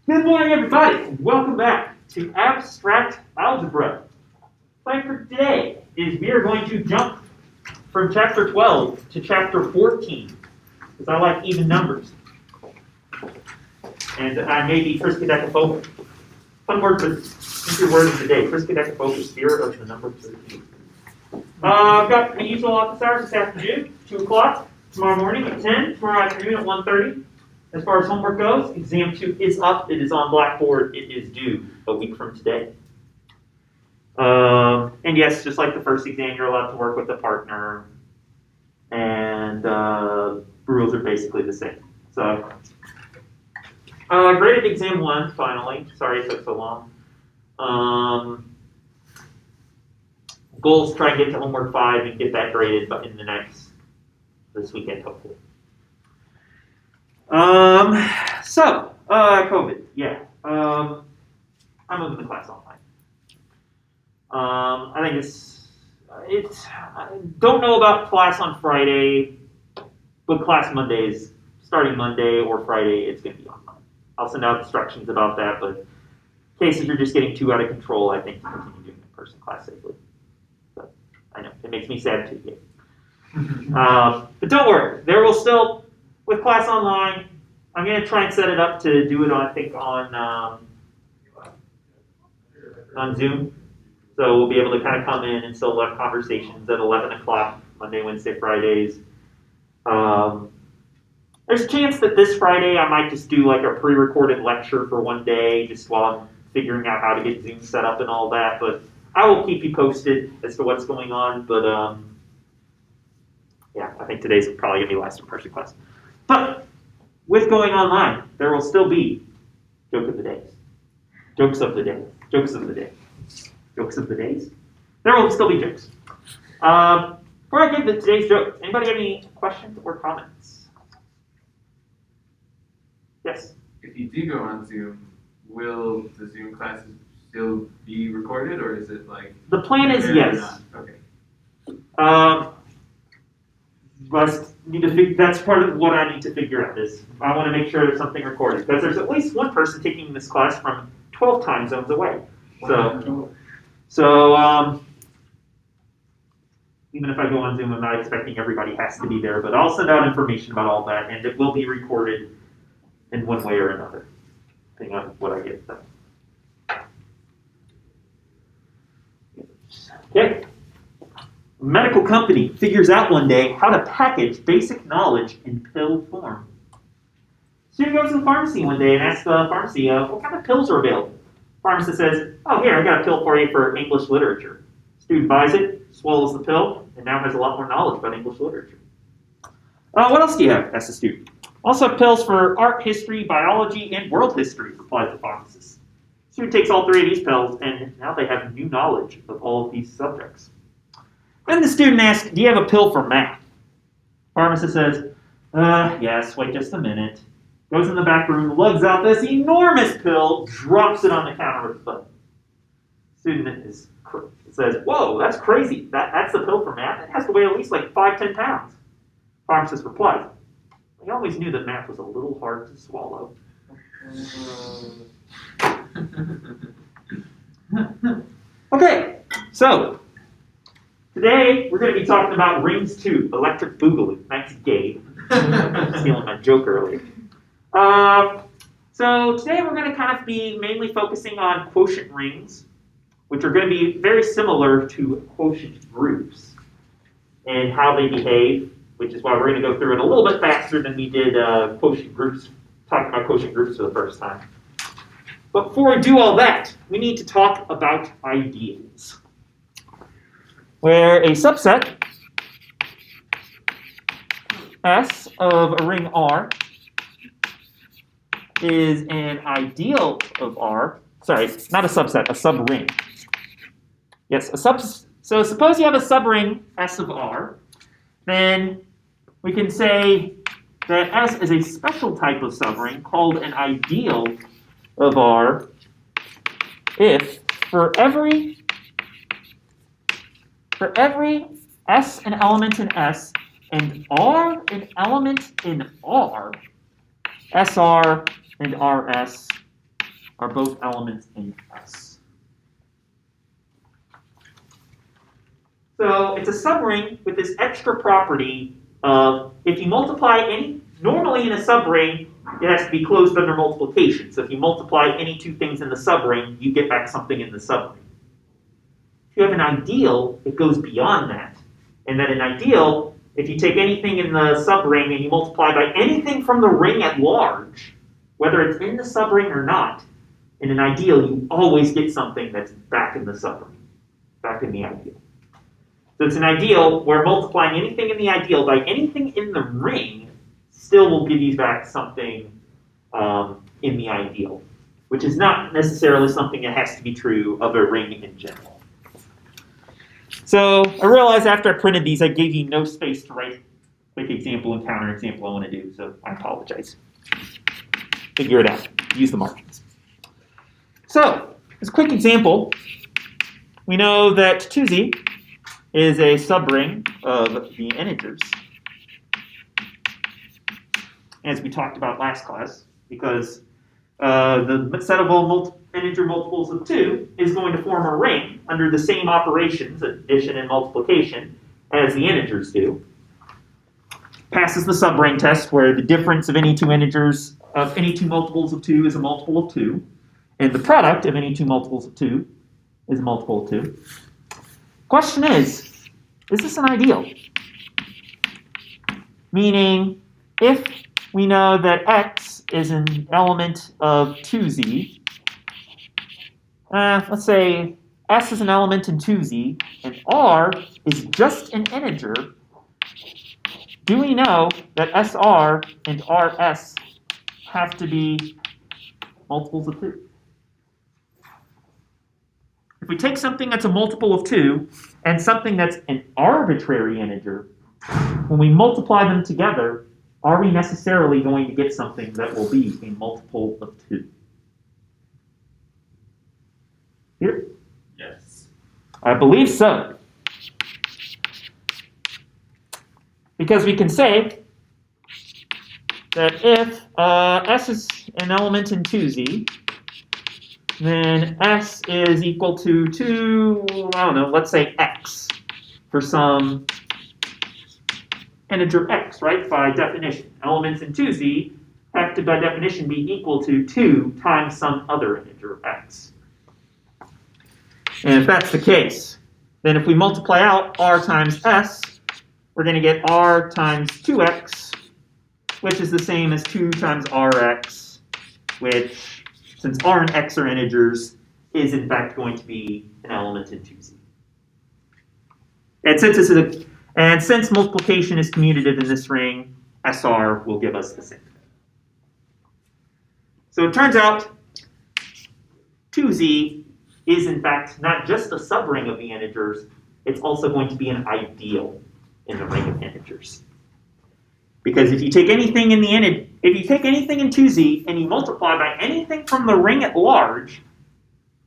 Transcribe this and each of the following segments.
Good morning, everybody, and welcome back to Abstract Algebra. Plan for today is we are going to jump from Chapter 12 to Chapter 14, because I like even numbers. And I may be triskaidekaphobic. Fun word for your word of the day, triskaidekaphobic, spirit of the number 13. I've got my usual office hours this afternoon, 2 o'clock, tomorrow morning at 10, tomorrow afternoon at 1:30. As far as homework goes, exam 2 is up, it is on Blackboard, it is due a week from today. And yes, just like the first exam, you're allowed to work with a partner, and rules are basically the same. So, graded exam 1, finally. Sorry it took so long. Goals, try and get to homework 5 and get that graded but in this weekend, hopefully. COVID, yeah. I'm moving the class online. I think I don't know about class on Friday, but class Mondays, starting Monday or Friday, it's going to be online. I'll send out instructions about that, but in cases you're just getting too out of control, I think you continue doing in-person class safely. But I know, it makes me sad too. Yeah. But don't worry, there will still, with class online, I'm going to try and set it up to do it on Zoom. So we'll be able to kind of come in and still have conversations at 11 o'clock, Monday, Wednesday, Fridays. There's a chance that this Friday I might just do like a pre-recorded lecture for one day, just while I'm figuring out how to get Zoom set up and all that. But I will keep you posted as to what's going on. But yeah, I think today's probably going to be the last in-person class. But with going online, there will still be joke of the days, jokes of the day, jokes of the day, jokes of the days. There will still be jokes. Before I get to today's joke, anybody have any questions or comments? Yes? If you do go on Zoom, will the Zoom classes still be recorded, or is it like... The plan is yes. Okay. That's part of what I need to figure out is I want to make sure there's something recorded because there's at least one person taking this class from 12 time zones away. So even if I go on Zoom, I'm not expecting everybody has to be there, but I'll send out information about all that, and it will be recorded in one way or another, depending on what I get done. Okay. A medical company figures out one day how to package basic knowledge in pill form. Student goes to the pharmacy one day and asks the pharmacy, what kind of pills are available? Pharmacist says, oh, here, I got a pill for you for English literature. Student buys it, swallows the pill, and now has a lot more knowledge about English literature. What else do you have? Asks the student. Also have pills for art, history, biology, and world history, replies the pharmacist. Student takes all 3 of these pills, and now they have new knowledge of all of these subjects. Then the student asks, do you have a pill for math? Pharmacist says, yes, wait just a minute. Goes in the back room, lugs out this enormous pill, drops it on the counter with a thud. Student says, whoa, that's crazy. That's the pill for math? It has to weigh at least like 5-10 pounds. Pharmacist replies, I always knew that math was a little hard to swallow. Okay, so today we're going to be talking about Rings 2, Electric Boogaloo. Thanks, Gabe. Stealing my joke earlier. So today we're going to kind of be mainly focusing on quotient rings, which are going to be very similar to quotient groups and how they behave, which is why we're going to go through it a little bit faster than we did quotient groups, talking about quotient groups for the first time. But before we do all that, we need to talk about ideals, where a subset S of a ring R is an ideal of R. Sorry, not a subset, a subring. Yes, so suppose you have a subring S of R, then we can say that S is a special type of subring called an ideal of R if for every S an element in S and R an element in R, SR and RS are both elements in S. So it's a subring with this extra property of if you multiply any, normally in a subring, it has to be closed under multiplication. So if you multiply any two things in the subring, you get back something in the subring. If you have an ideal, it goes beyond that. And that an ideal, if you take anything in the subring and you multiply by anything from the ring at large, whether it's in the subring or not, in an ideal, you always get something that's back in the subring, back in the ideal. So it's an ideal where multiplying anything in the ideal by anything in the ring still will give you back something in the ideal, which is not necessarily something that has to be true of a ring in general. So I realized after I printed these, I gave you no space to write quick example and counterexample I want to do, so I apologize. Figure it out. Use the margins. So, as a quick example, we know that 2z is a subring of the integers, as we talked about last class, because the set of all integer multiples of 2 is going to form a ring under the same operations, addition and multiplication, as the integers do. Passes the subring test, where the difference of any two integers, of any two multiples of 2 is a multiple of 2, and the product of any two multiples of 2 is a multiple of 2. Question is this an ideal? Meaning, if we know that x is an element of 2z, let's say s is an element in 2z, and r is just an integer, do we know that sr and rs have to be multiples of 2? If we take something that's a multiple of 2 and something that's an arbitrary integer, when we multiply them together, are we necessarily going to get something that will be a multiple of 2? Here? Yes. I believe so. Because we can say that if s is an element in 2z, then s is equal to 2, I don't know, let's say x for some integer x, right? By definition. Elements in 2z have to, by definition, be equal to 2 times some other integer x. And if that's the case, then if we multiply out r times s, we're going to get r times 2x, which is the same as 2 times rx, which, since r and x are integers, is in fact going to be an element in 2z. And since multiplication is commutative in this ring, SR will give us the same thing. So it turns out 2z is in fact not just a subring of the integers, it's also going to be an ideal in the ring of integers. Because if you take anything in if you take anything in 2z and you multiply by anything from the ring at large,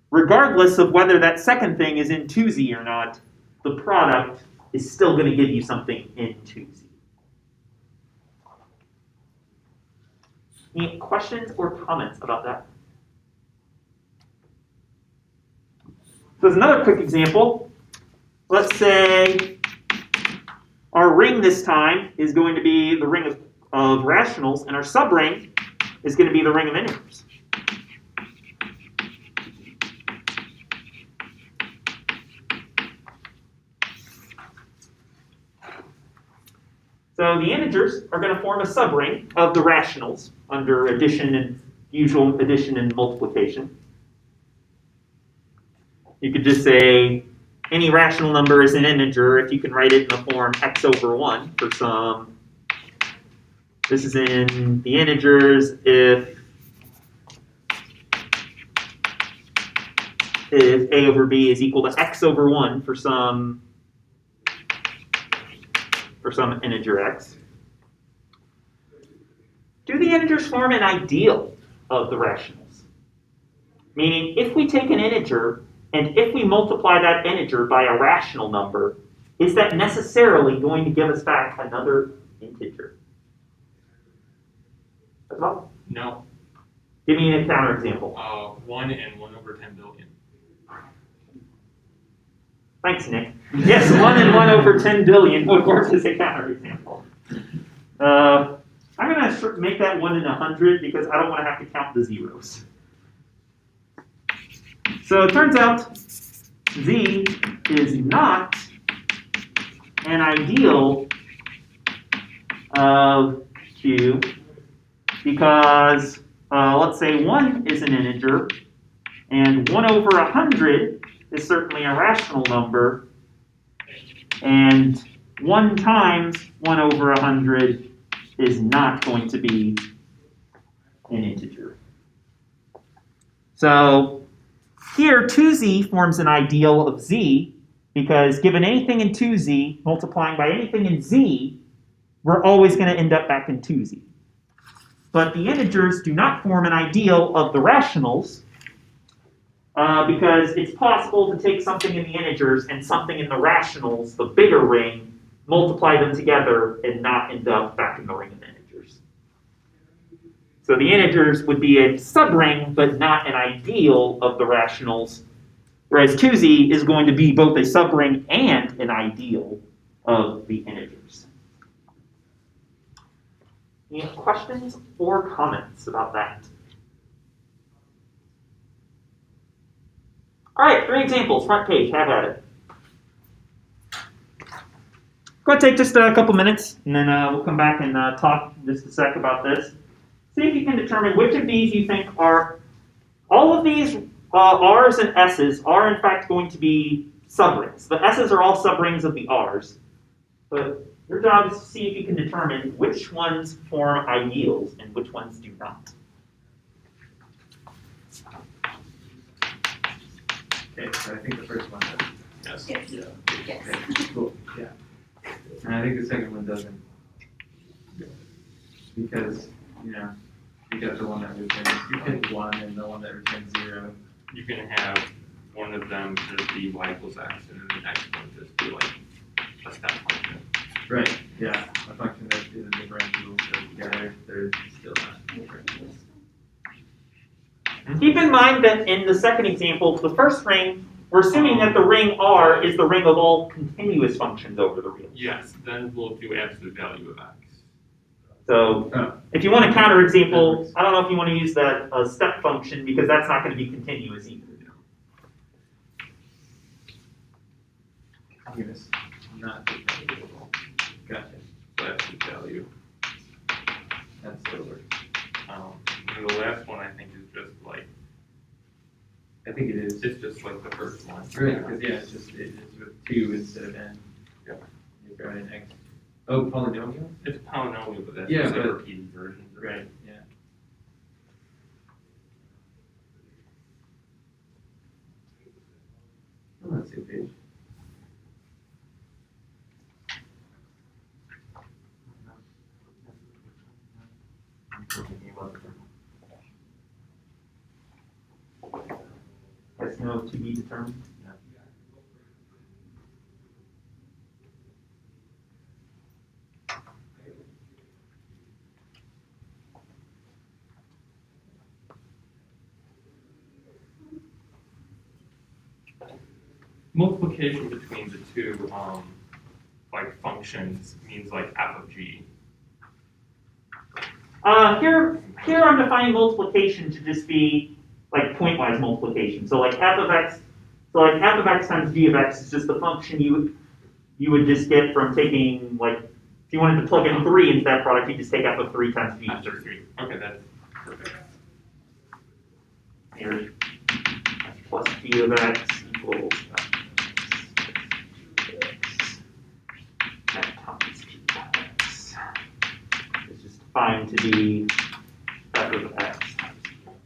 regardless of whether that second thing is in 2z or not, the product is still going to give you something in 2z. Any questions or comments about that? So as another quick example, let's say our ring this time is going to be the ring of rationals, and our subring is going to be the ring of integers. So the integers are going to form a subring of the rationals under addition and usual addition and multiplication. You could just say any rational number is an integer if you can write it in the form x over 1 for some. This is in the integers if a over b is equal to x over 1 for some integer x. Do the integers form an ideal of the rationals? Meaning, if we take an integer and if we multiply that integer by a rational number, is that necessarily going to give us back another integer? As well? No. Give me a counterexample. 1 and 1 over 10 billion. Thanks, Nick. Yes, 1 and 1 over 10 billion would work as a counterexample. I'm going to make that 1 in 100 because I don't want to have to count the zeros. So it turns out Z is not an ideal of Q because, let's say 1 is an integer, and 1 over 100 is certainly a rational number, and 1 times 1 over 100 is not going to be an integer. So here 2Z forms an ideal of Z because given anything in 2Z multiplying by anything in Z, we're always going to end up back in 2Z. But the integers do not form an ideal of the rationals because it's possible to take something in the integers and something in the rationals, the bigger ring, multiply them together and not end up back in the ring of integers. So the integers would be a subring, but not an ideal of the rationals, whereas 2Z is going to be both a subring and an ideal of the integers. Any questions or comments about that? All right, 3 examples, front page, have at it. Go ahead and take just a couple minutes, and then we'll come back and talk just a sec about this. See if you can determine which of these you think are, all of these R's and S's are in fact going to be subrings. The S's are all subrings of the R's, but your job is to see if you can determine which ones form ideals and which ones do not. Okay, so I think the first one does. Yes. Yes. Yeah. Yes. Okay, cool. Yeah. And I think the second one doesn't. Because, you got the one that returns, you pick 1 and the one that returns 0. You can have one of them just be y equals x, and then the next one just be like a step function. Right, yeah. A function that is a differential, so together they're still not differentials. Keep in mind that in the second example, the first ring, we're assuming that the ring R is the ring of all continuous functions over the real. Yes, then we'll do absolute value of x. So if you want a counterexample, I don't know if you want to use that step function because that's not going to be continuous either. Continuous, not differential. Gotcha. So absolute value. That still works. And the last one I think is just like, I think it is. it's just like the first one. Right, because it's with 2 instead of n. Yep. You throw in x. Oh, polynomial? It's a polynomial, but that's Yeah, just like but- repeated versions of it. Right, yeah. Oh, that's a page. That's no to be determined. Multiplication between the two like functions means like f of g. Here I'm defining multiplication to just be like pointwise multiplication. So like f of x times g of x is just the function you would just get from taking, like, if you wanted to plug in 3 into that product, you just take f of 3 times g of After 3. 3. Okay, that's perfect. Here, plus g of x equals f times g of x. It's just defined to be f of x times g of x.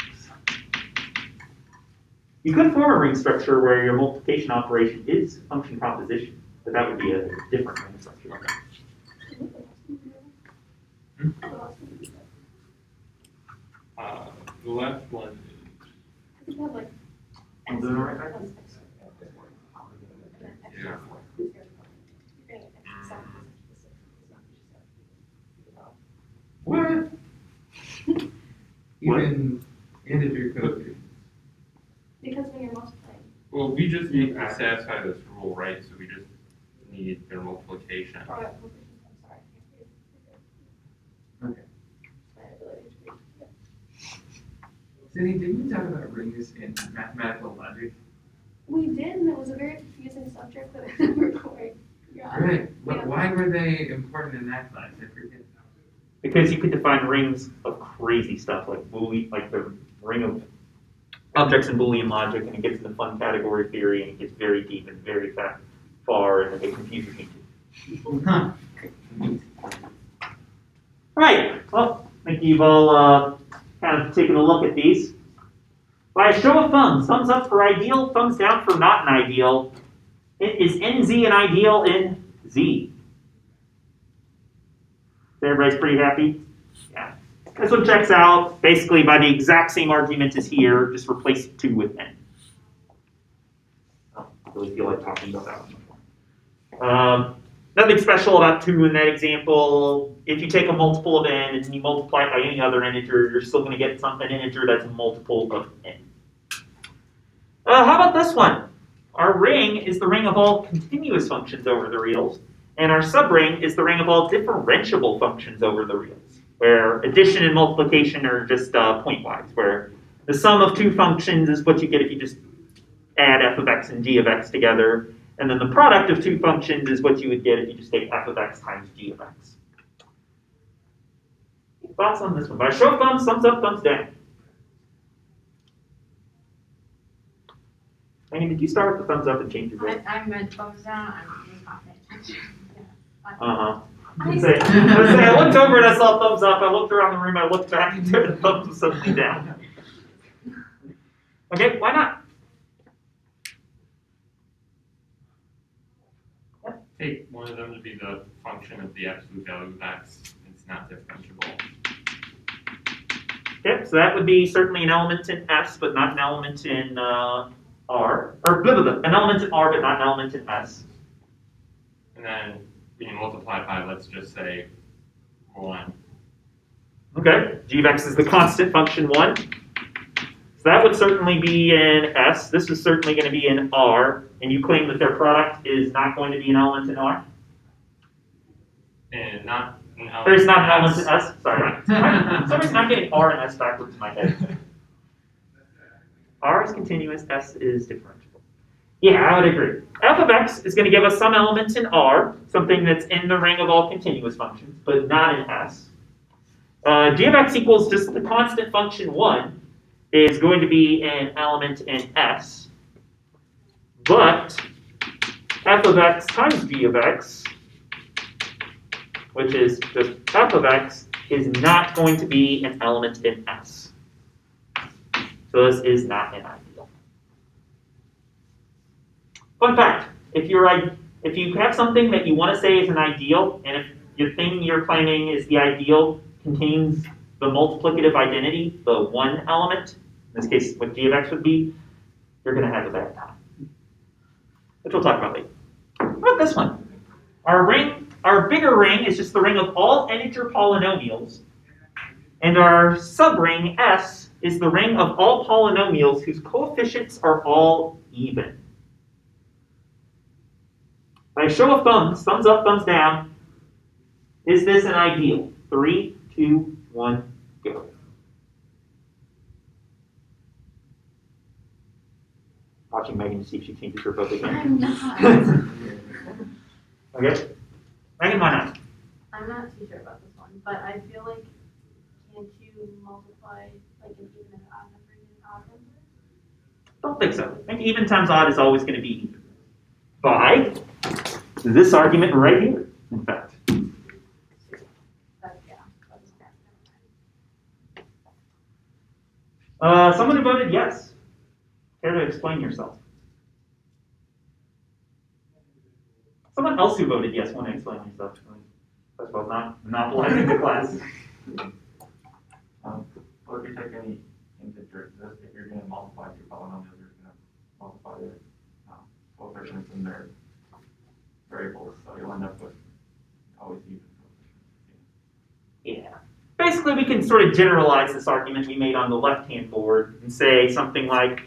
You could form a ring structure where your multiplication operation is function composition, but that would be a different ring structure. The last one is I'm doing it right back. yeah. What? What? Even And if you're coding. Because when you're multiplying. Well, we just need to satisfy this rule, right? So we just need their multiplication. Or, I'm sorry. Okay. My ability to read. Yeah. Sydney, didn't we talk about rings in mathematical logic? We did, and it was a very confusing subject that I never quite got. Right. But Yeah. why were they important in that class? I forget. Because you could define rings of crazy stuff like Boolean, like the ring of objects in Boolean logic, and it gets into fun category theory, and it gets very deep and very far, and it confuses me too. Huh. Right. Well, I think you've all kind of taken a look at these. By a show of thumbs up for ideal, thumbs down for not an ideal. Is NZ an ideal in Z? Everybody's pretty happy? Yeah. This one checks out basically by the exact same argument as here, just replace 2 with N. I don't really feel like talking about that one. Nothing special about 2 in that example. If you take a multiple of N and you multiply it by any other integer, you're still going to get an integer that's a multiple of N. How about this one? Our ring is the ring of all continuous functions over the reals, and our subring is the ring of all differentiable functions over the reals, where addition and multiplication are just pointwise, where the sum of 2 functions is what you get if you just add f of x and g of x together, and then the product of 2 functions is what you would get if you just take f of x times g of x. Thoughts on this one? By show of thumbs up, thumbs down. I mean, did you start with the thumbs up and change your vote? I meant thumbs down. I was not paying attention. Uh-huh. I looked over and I saw thumbs up. I looked around the room. I looked back and the thumbs was suddenly down. Okay, why not? Take one of them to be the function of the absolute value of x. It's not differentiable. Okay, so that would be certainly an element in S, but not an element in R. Or blah, blah, blah. An element in R, but not an element in S. And then we can multiply by, let's just say, 1. Okay, g of x is the constant function 1. So that would certainly be in S. This is certainly going to be in R. And you claim that their product is not going to be an element in R? And not an element. Or it's not an in element S. in S? Sorry. For some reason I'm getting R and S backwards in my head. R is continuous, S is differentiable. Yeah, I would agree. F of x is going to give us some element in R, something that's in the ring of all continuous functions, but not in S. G of x equals just the constant function 1 is going to be an element in S, but f of x times g of x, which is just f of x, is not going to be an element in S. So this is not an ideal. Fun fact, if you have something that you want to say is an ideal, and if your thing you're claiming is the ideal contains the multiplicative identity, the 1 element, in this case what g of x would be, you're going to have a bad time. Which we'll talk about later. What about this one? Our bigger ring is just the ring of all integer polynomials, and our subring S is the ring of all polynomials whose coefficients are all even. By a show of thumbs up, thumbs down, is this an ideal? 3, 2, 1, go. Watching Megan to see if she changes her vote again. I'm not. Okay. Megan, why not? I'm not too sure about this one, but I feel like can't you multiply like an even and odd number and an odd number? Don't think so. I think even times odd is always going to be even. By this argument right here, in fact. But yeah, that's never Someone who voted yes. Care to explain yourself? Someone else who voted yes want to explain yourself. I suppose not monopolizing the class. Well, if you take any integer, if you're going to multiply 2 polynomials, you're going to multiply their coefficients and their variables, so you'll end up with always even coefficients. Yeah. basically we can sort of generalize this argument we made on the left-hand board and say something like,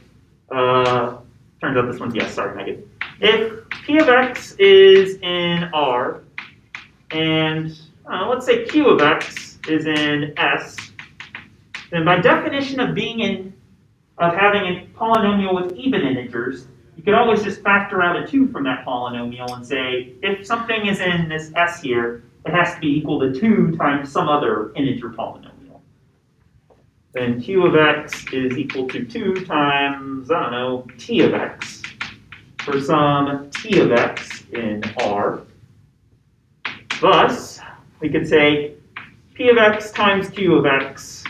turns out this one's yes, sorry, Megan. If P of X is in R, and let's say Q of X is in S, then by definition of having a polynomial with even integers, you could always just factor out a 2 from that polynomial and say, if something is in this S here, it has to be equal to 2 times some other integer polynomial. Then Q of X is equal to 2 times, I don't know, T of X for some T of X in R. Thus, we could say P of X times Q of X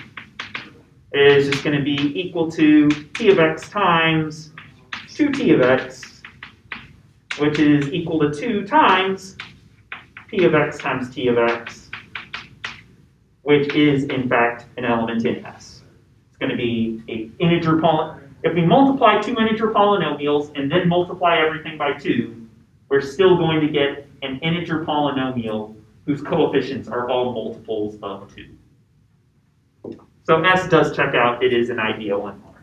is just going to be equal to T of X times 2T of X, which is equal to 2 times P of X times T of X, which is in fact an element in S. It's going to be an integer polynomial. If we multiply two integer polynomials and then multiply everything by 2, we're still going to get an integer polynomial whose coefficients are all multiples of 2. So S does check out, it is an ideal in R.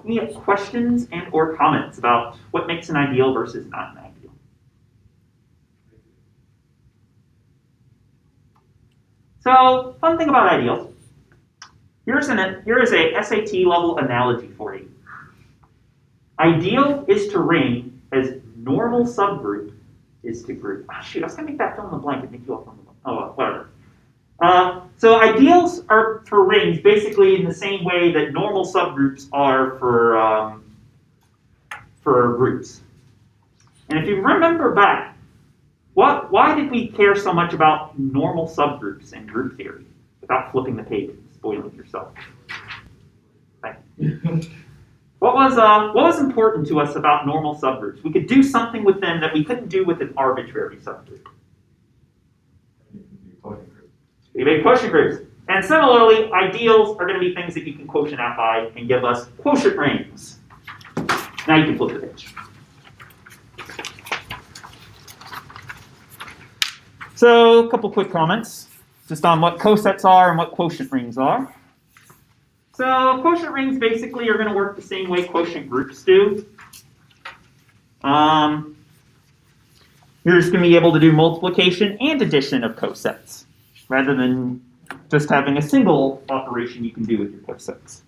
Any questions and or comments about what makes an ideal versus not an ideal? So, fun thing about ideals. Here is a SAT level analogy for you. Ideal is to ring as normal subgroup is to group. Oh, shoot, I was going to make that fill in the blank and make you all fill in the blank. Oh, well, whatever. So ideals are for rings basically in the same way that normal subgroups are for groups. And if you remember back, why did we care so much about normal subgroups in group theory without flipping the page and spoiling yourself? Thank you. What was important to us about normal subgroups? We could do something with them that we couldn't do with an arbitrary subgroup. We make quotient groups. And similarly, ideals are going to be things that you can quotient out by and give us quotient rings. Now you can flip the page. So a couple quick comments just on what cosets are and what quotient rings are. So quotient rings basically are going to work the same way quotient groups do. You're just going to be able to do multiplication and addition of cosets, rather than just having a single operation you can do with your cosets.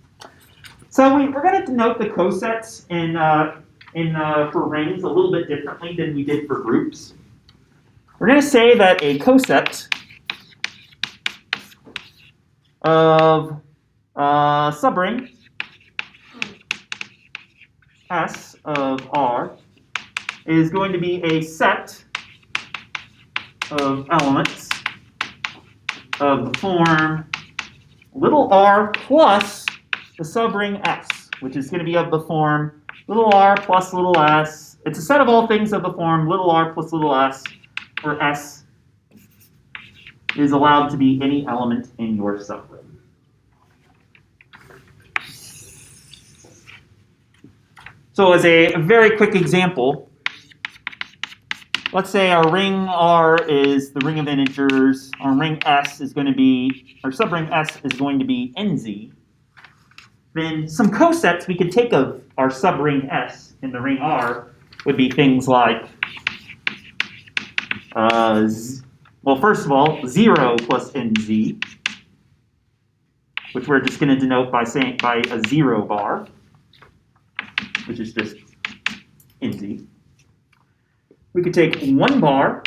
So we're going to denote the cosets for rings a little bit differently than we did for groups. We're going to say that a coset of subring S of R is going to be a set of elements of the form little r plus the subring S, which is going to be of the form little r plus little s. It's a set of all things of the form little r plus little s, where S is allowed to be any element in your subring. So as a very quick example, let's say our ring R is the ring of integers, our ring S is going to be, our subring S is going to be NZ. Then some cosets we could take of our subring S in the ring R would be things like, well, first of all, 0 plus NZ, which we're just going to denote by a 0 bar, which is just NZ. We could take 1 bar,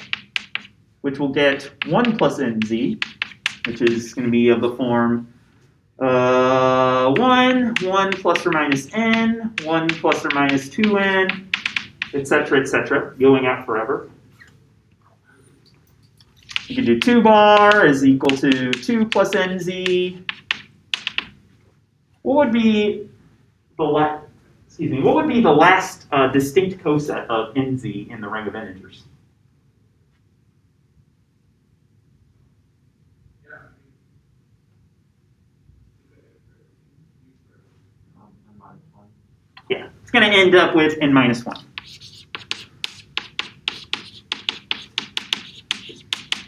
which will get 1 plus NZ, which is going to be of the form 1 plus or minus n, 1 plus or minus 2n, etc., going out forever. You can do 2 bar is equal to 2 plus NZ. What would be the last distinct coset of NZ in the ring of integers? Yeah, it's going to end up with n minus 1.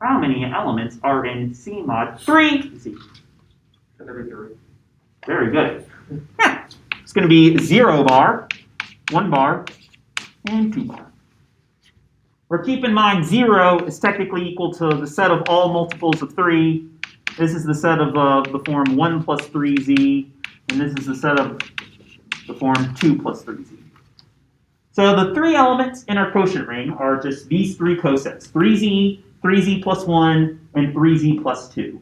how many elements are in C mod 3Z? Should there be 3? Very good. Yeah. It's going to be 0 bar, 1 bar, and 2 bar. Where keep in mind 0 is technically equal to the set of all multiples of 3. This is the set of the form 1 plus 3z, and this is the set of the form 2 plus 3z. So the 3 elements in our quotient ring are just these 3 cosets, 3z, 3z plus 1, and 3z plus 2,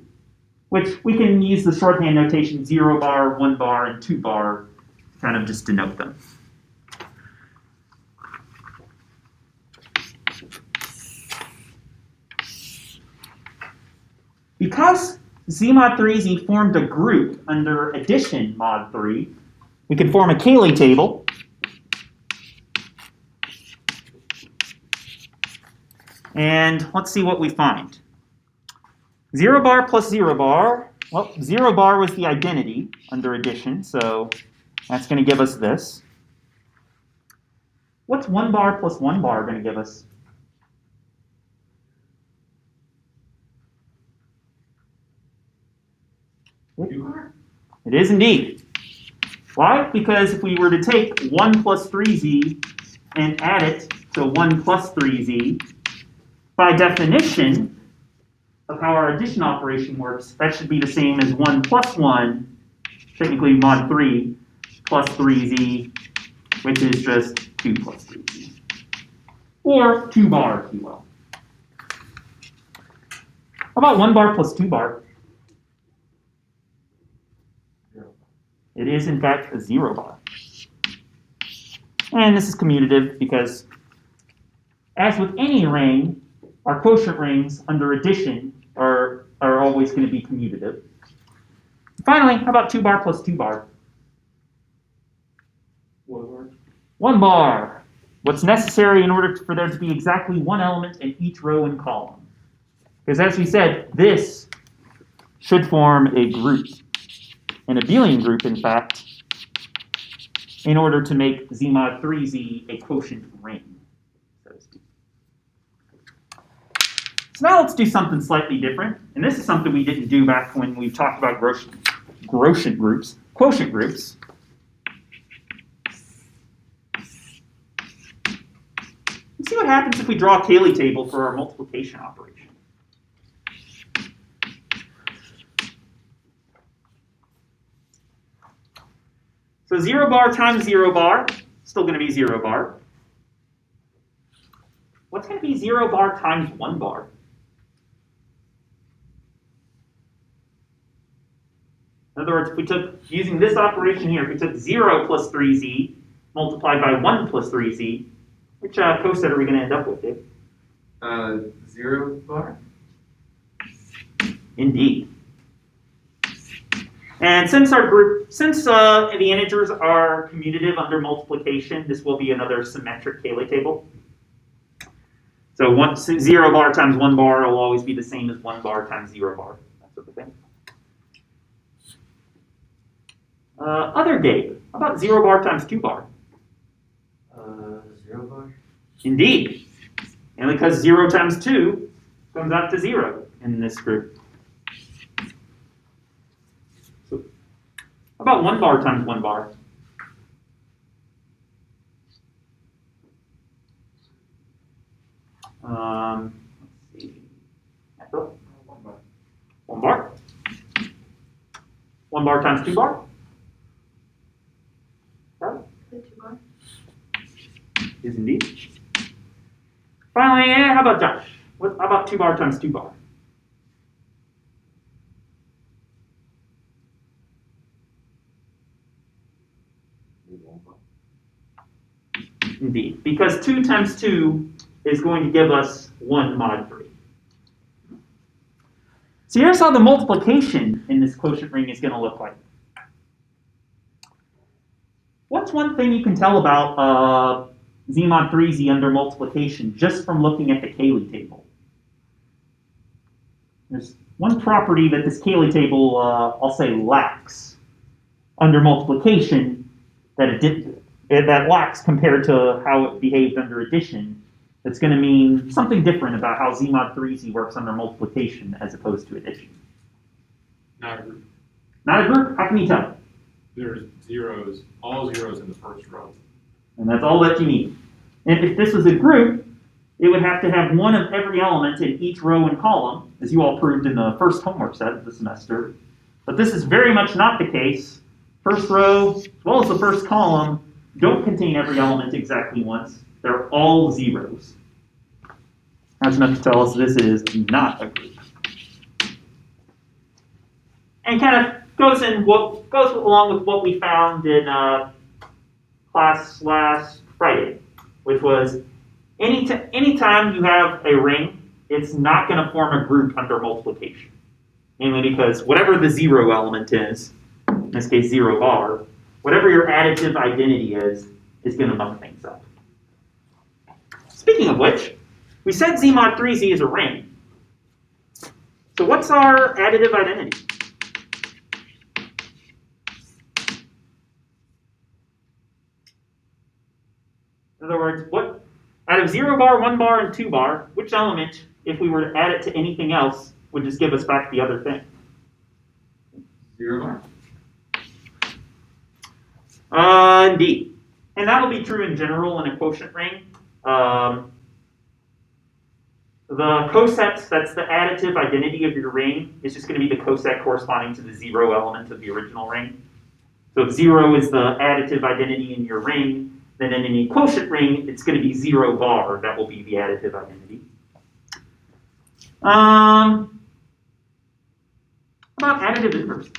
which we can use the shorthand notation 0 bar, 1 bar, and 2 bar to kind of just denote them. Because Z mod 3Z formed a group under addition mod 3, we can form a Cayley table. And let's see what we find. 0 bar plus 0 bar. Well, 0 bar was the identity under addition, so that's going to give us this. What's 1 bar plus 1 bar going to give us? It is indeed. Why? Because if we were to take 1 plus 3z and add it to 1 plus 3z, by definition of how our addition operation works, that should be the same as 1 plus 1, technically mod 3, plus 3z, which is just 2 plus 3z. Or 2 bar, if you will. How about 1 bar plus 2 bar? It is, in fact, a 0 bar. And this is commutative because, as with any ring, our quotient rings under addition are always going to be commutative. Finally, how about 2 bar plus 2 bar? 1 bar. 1 bar. What's necessary in order for there to be exactly 1 element in each row and column? Because as we said, this should form a group. An abelian group, in fact, in order to make Z mod 3Z a quotient ring, so to speak. So now let's do something slightly different. And this is something we didn't do back when we talked about quotient groups. Let's see what happens if we draw a Cayley table for our multiplication operation. So 0 bar times 0 bar, still going to be 0 bar. What's going to be 0 bar times 1 bar? In other words, if we took, using this operation here, if we took 0 plus 3z multiplied by 1 plus 3z, which coset are we going to end up with, Dave? 0 bar? Indeed. And since the integers are commutative under multiplication, this will be another symmetric Cayley table. So 0 bar times 1 bar will always be the same as 1 bar times 0 bar, that sort of thing. Other Gabe, how about 0 bar times 2 bar? 0 bar. Indeed. And because 0 times 2 comes out to 0 in this group. So, how about 1 bar times 1 bar? Let's see. 1 bar. 1 bar. 1 bar times 2 bar? The 2 bar. Is indeed. Finally, how about Josh? How about 2 bar times 2 bar? Indeed, because 2 times 2 is going to give us 1 mod 3. So here's how the multiplication in this quotient ring is going to look like. What's one thing you can tell about Z mod 3Z under multiplication just from looking at the Cayley table? There's one property that this Cayley table, I'll say, lacks under multiplication that that lacks compared to how it behaved under addition, That's going to mean something different about how Z mod 3Z works under multiplication as opposed to addition. Not a group. Not a group? How can you tell? There's zeros, all zeros in the first row. And that's all that you need. And if this was a group, it would have to have one of every element in each row and column, as you all proved in the first homework set of the semester. But this is very much not the case. First row, as well as the first column, don't contain every element exactly once. They're all zeros. That's enough to tell us this is not a group. And kind of goes along with what we found in class last Friday, which was anytime you have a ring, it's not going to form a group under multiplication. Mainly because whatever the zero element is, in this case 0 bar, whatever your additive identity is going to muck things up. Speaking of which, we said Z mod 3Z is a ring. So what's our additive identity? In other words, what out of 0 bar, 1 bar, and 2 bar, which element, if we were to add it to anything else, would just give us back the other thing? 0 bar. Indeed. And that'll be true in general in a quotient ring. The coset, that's the additive identity of your ring, is just going to be the coset corresponding to the 0 element of the original ring. So if 0 is the additive identity in your ring, then in any quotient ring, it's going to be 0 bar. That will be the additive identity. About additive inverses.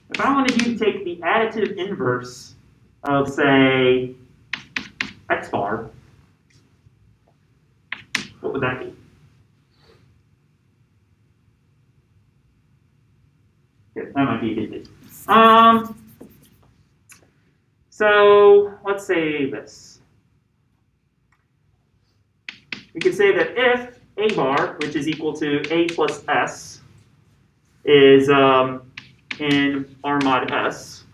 If I wanted you to take the additive inverse of, say, x bar, what would that be? Yeah, that might be a good thing. So let's say this. We could say that if a bar, which is equal to a plus s, is in R mod s,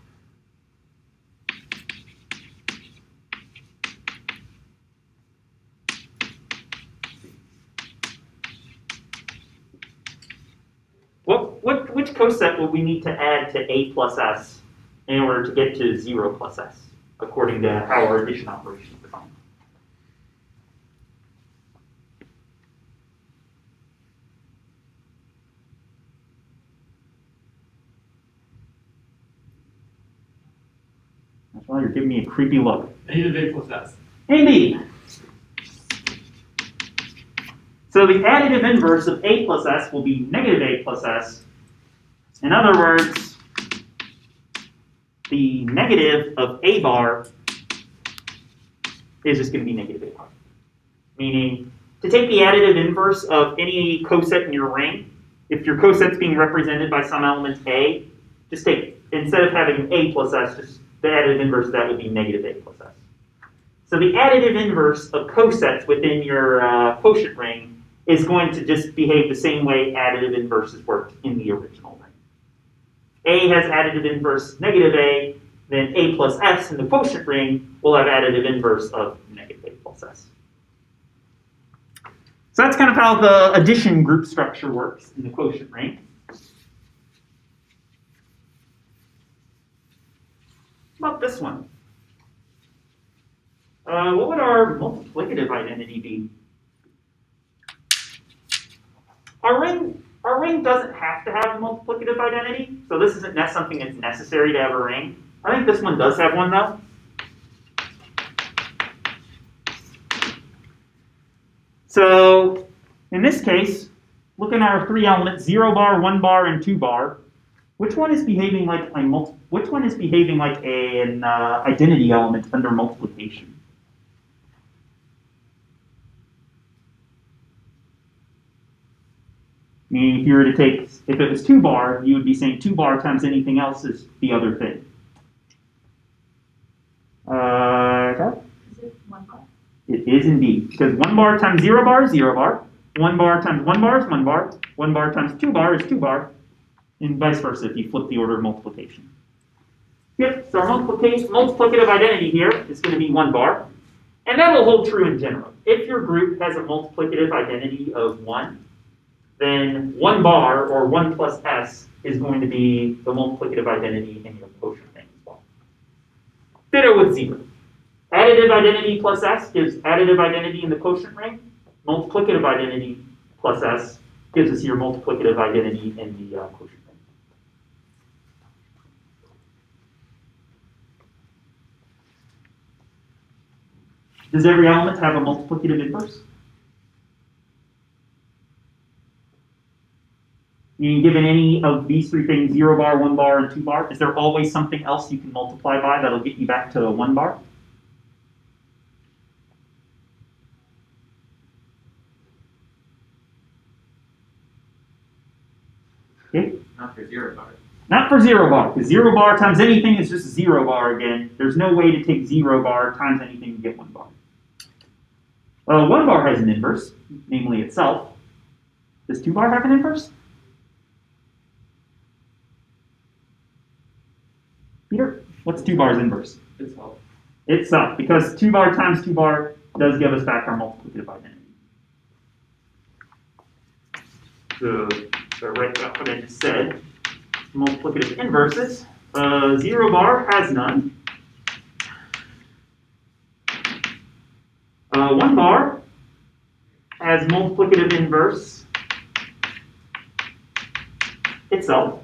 which coset will we need to add to a plus s in order to get to 0 plus s, according to how our addition operation is defined? Well, you're giving me a creepy look. Negative a plus s. Indeed. So the additive inverse of a plus s will be negative a plus s. In other words, the negative of a bar is just going to be negative a bar. Meaning, to take the additive inverse of any coset in your ring, if your coset's being represented by some element a, just take, instead of having a plus s, just the additive inverse of that would be negative a plus s. So the additive inverse of cosets within your quotient ring is going to just behave the same way additive inverses worked in the original ring. A has additive inverse negative a, then a plus s in the quotient ring will have additive inverse of negative a plus s. So that's kind of how the addition group structure works in the quotient ring. What about this one? What would our multiplicative identity be? Our ring doesn't have to have a multiplicative identity, so this isn't something that's necessary to have a ring. I think this one does have one though. So in this case, looking at our 3 elements, 0 bar, 1 bar, and 2 bar, which one is behaving like an identity element under multiplication? Meaning if you were to take, if it was 2 bar, you would be saying 2 bar times anything else is the other thing. Is it 1 bar? It is indeed, because 1 bar times 0 bar is 0 bar, 1 bar times 1 bar is 1 bar, 1 bar times 2 bar is 2 bar, and vice versa if you flip the order of multiplication. Yep, so our multiplicative identity here is going to be 1 bar. And that will hold true in general. If your group has a multiplicative identity of 1, then 1 bar, or 1 plus s, is going to be the multiplicative identity in your quotient ring as well. Ditto with 0. Additive identity plus s gives additive identity in the quotient ring. Multiplicative identity plus s gives us your multiplicative identity in the quotient ring. Does every element have a multiplicative inverse? Given any of these 3 things, 0 bar, 1 bar, and 2 bar, is there always something else you can multiply by that'll get you back to 1 bar? Okay. Not for 0 bar. Not for 0 bar, because 0 bar times anything is just 0 bar again. There's no way to take 0 bar times anything and get 1 bar. 1 bar has an inverse, namely itself. Does 2 bar have an inverse? Peter, what's 2 bar's inverse? Itself. Itself, because 2 bar times 2 bar does give us back our multiplicative identity. So write about what I just said. Multiplicative inverses. 0 bar has none. 1 bar has multiplicative inverse itself.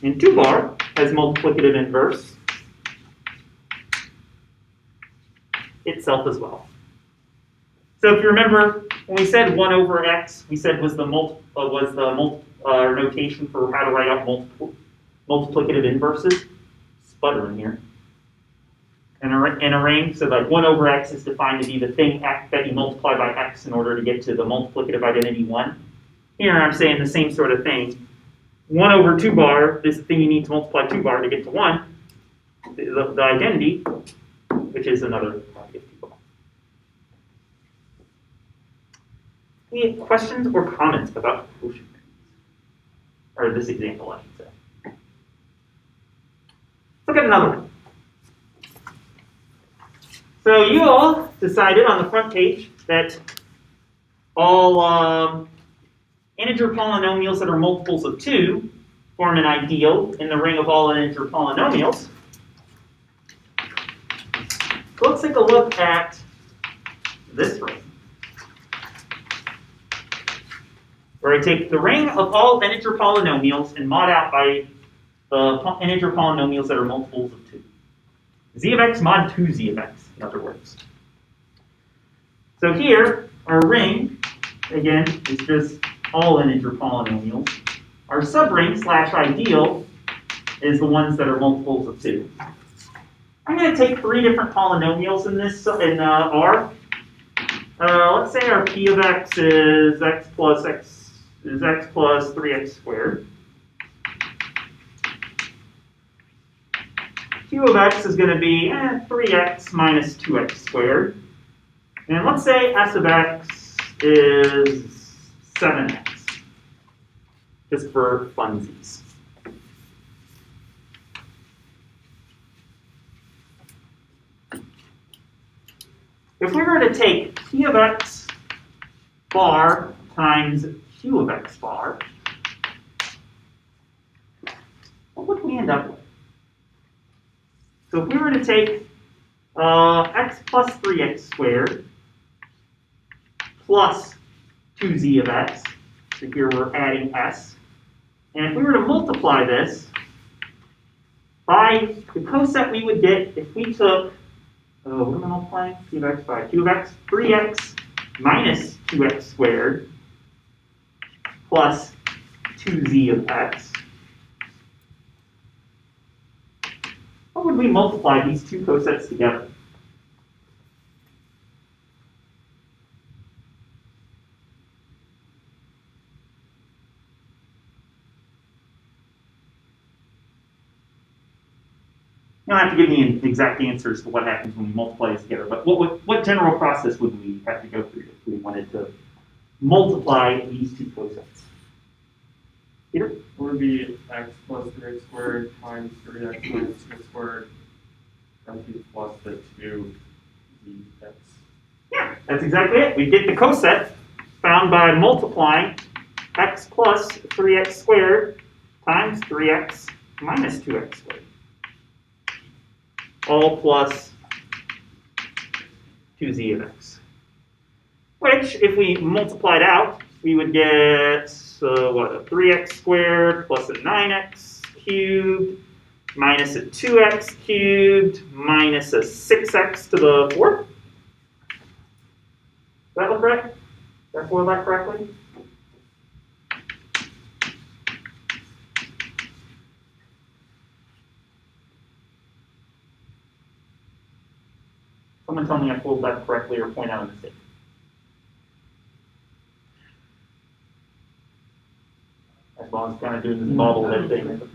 And 2 bar has multiplicative inverse itself as well. So if you remember, when we said 1 over x, we said was the notation for how to write out multiplicative inverses. Sputtering here. In a ring, so like 1 over x is defined to be the thing that you multiply by x in order to get to the multiplicative identity 1. Here I'm saying the same sort of thing. 1 over 2 bar is the thing you need to multiply 2 bar to get to 1, the identity, which is another 2 bar. Any questions or comments about quotient rings? Or this example, I should say. Let's look at another one. So you all decided on the front page that all integer polynomials that are multiples of 2 form an ideal in the ring of all integer polynomials. So let's take a look at this ring, where I take the ring of all integer polynomials and mod out by the integer polynomials that are multiples of 2. Z of x mod 2z of x, in other words. So here, our ring, again, is just all integer polynomials. Our subring / ideal is the ones that are multiples of 2. I'm going to take 3 different polynomials in this R. Let's say our p of x is x plus 3x squared. Q of x is going to be 3x minus 2x squared. And let's say s of x is 7x, just for funsies. If we were to take p of x bar times q of x bar, what would we end up with? So if we were to take x plus 3x squared plus 2z of x, so here we're adding s, and if we were to multiply this by the coset we would get if we took, what am I multiplying? Q of x by q of x, 3x minus 2x squared plus 2z of x. How would we multiply these 2 cosets together? You don't have to give me an exact answers to what happens when we multiply these together, but what general process would we have to go through if we wanted to multiply these 2 cosets? Peter? Would be x plus 3x squared times 3x minus 2x squared, plus the 2dx. Yeah, that's exactly it. We get the coset found by multiplying x plus 3x squared times 3x minus 2x squared. All plus 2z of x. Which, if we multiplied out, we would get, a 3x squared plus a 9x cubed minus a 2x cubed minus a 6x to the 4th. Does that look right? Did I FOIL that correctly? Someone tell me I FOILed that correctly or point out a mistake. As long as kind of doing this bobblehead thing.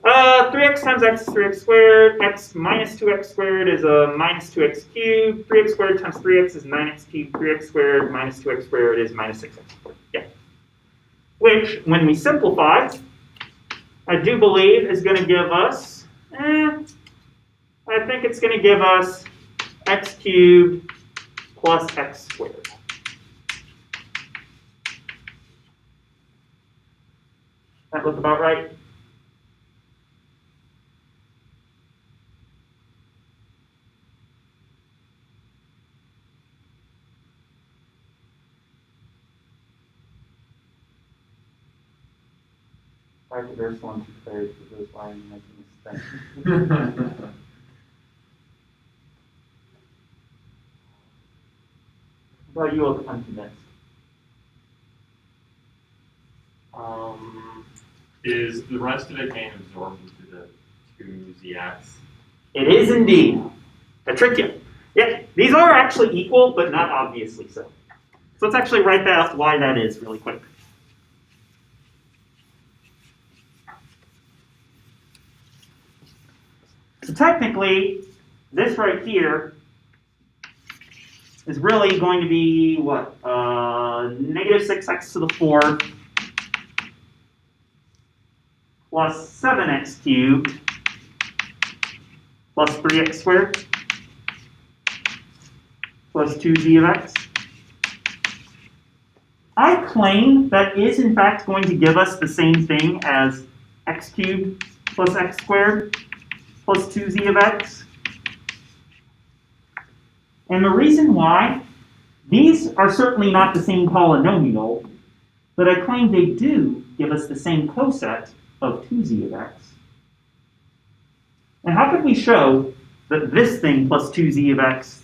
3x times x is 3x squared. X minus 2x squared is a minus 2x cubed. 3x squared times 3x is 9x cubed. 3x squared minus 2x squared is minus 6x squared. Yeah. Which, when we simplify, I do believe is going to give us, I think it's going to give us x cubed plus x squared. That look about right? I have to verse 1 2 thirds because that's why I'm making this thing. Well, you look unconvinced. Is the rest of it being absorbed into the 2zx? It is indeed. I tricked you. Yeah, these are actually equal, but not obviously so. So let's actually write that up why that is really quick. So technically, this right here is really going to be what? Negative 6x to the 4th plus 7x cubed plus 3x squared plus 2z of x. I claim that is in fact going to give us the same thing as x cubed plus x squared plus 2z of x. And the reason why, these are certainly not the same polynomial, but I claim they do give us the same coset of 2z of x. And how could we show that this thing plus 2z of x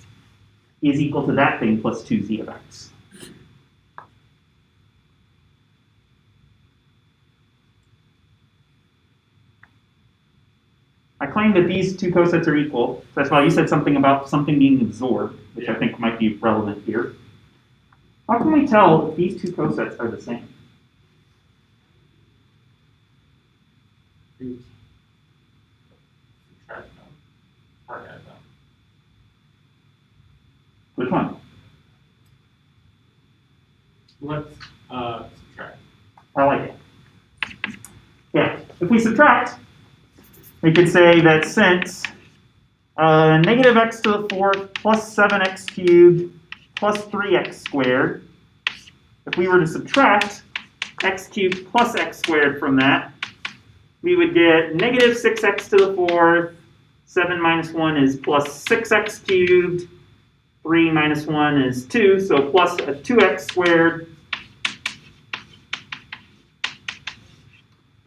is equal to that thing plus 2z of x? I claim that these two cosets are equal. That's why you said something about something being absorbed, which I think might be relevant here. How can we tell if these two cosets are the same? Which one? Let's subtract. I like it. Yeah, if we subtract, we could say that since negative x to the 4th plus 7x cubed plus 3x squared, if we were to subtract x cubed plus x squared from that, we would get negative 6x to the 4th, 7 minus 1 is plus 6x cubed, 3 minus 1 is 2, so plus a 2x squared.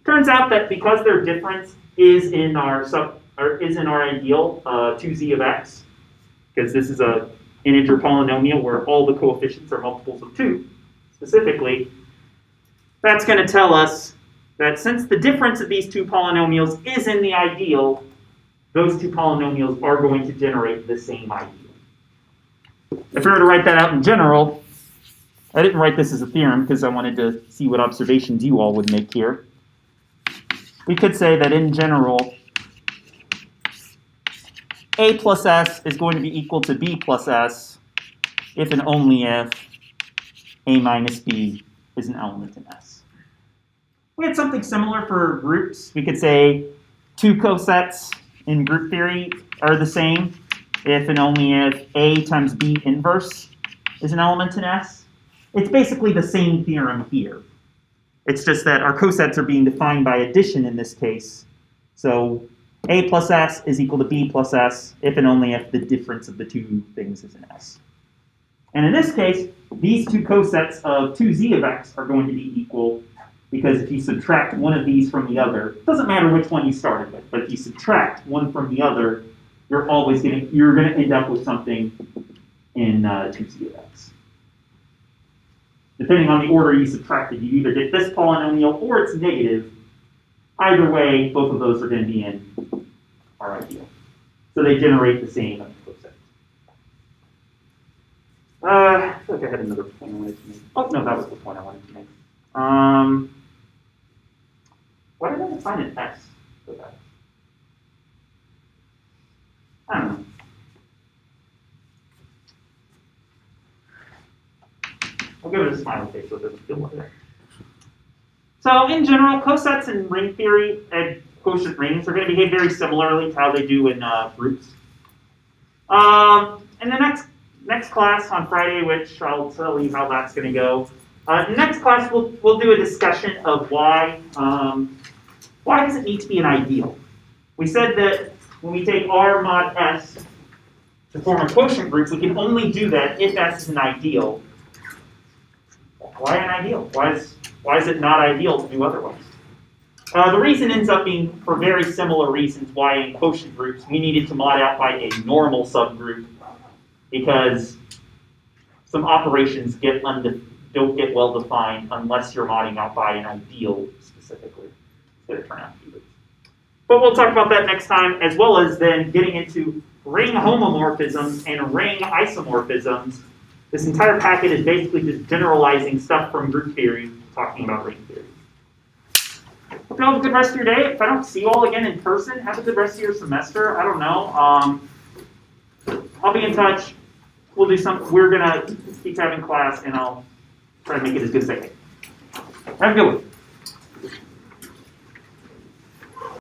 Turns out that because their difference is in our ideal 2z of x, because this is a integer polynomial where all the coefficients are multiples of 2, specifically, that's going to tell us that since the difference of these two polynomials is in the ideal, those two polynomials are going to generate the same ideal. If we were to write that out in general, I didn't write this as a theorem because I wanted to see what observations you all would make here. We could say that in general, A plus S is going to be equal to B plus S if and only if A minus B is an element in S. We had something similar for groups. We could say two cosets in group theory are the same if and only if A times B inverse is an element in S. It's basically the same theorem here. It's just that our cosets are being defined by addition in this case. So A plus S is equal to B plus S if and only if the difference of the two things is an S. And in this case, these two cosets of 2z of x are going to be equal because if you subtract one of these from the other, it doesn't matter which one you started with, but if you subtract one from the other, you're gonna end up with something in 2z of x. Depending on the order you subtracted, you either get this polynomial or it's negative. Either way, both of those are going to be in our ideal. So they generate the same coset. I feel like I had another point I wanted to make. Oh, no, that was the point I wanted to make. Why did I define an S for that? I don't know. I'll give it a smiley face so it doesn't feel like that. So in general, cosets in ring theory and quotient rings are going to behave very similarly to how they do in groups. In the next class on Friday, which I'll tell you how that's going to go. Next class, we'll do a discussion of why does it need to be an ideal? We said that when we take R mod S to form a quotient group, we can only do that if S is an ideal. Why an ideal? Why is it not ideal to do otherwise? The reason ends up being for very similar reasons why in quotient groups we needed to mod out by a normal subgroup because some operations don't get well defined unless you're modding out by an ideal specifically. It's going to turn out to be good. But we'll talk about that next time, as well as then getting into ring homomorphisms and ring isomorphisms. This entire packet is basically just generalizing stuff from group theory, talking about ring theory. Hope you all have a good rest of your day. If I don't see you all again in person, have a good rest of your semester. I don't know. I'll be in touch. We'll do something. We're going to keep having class, and I'll try to make it as good as I can. Have a good one.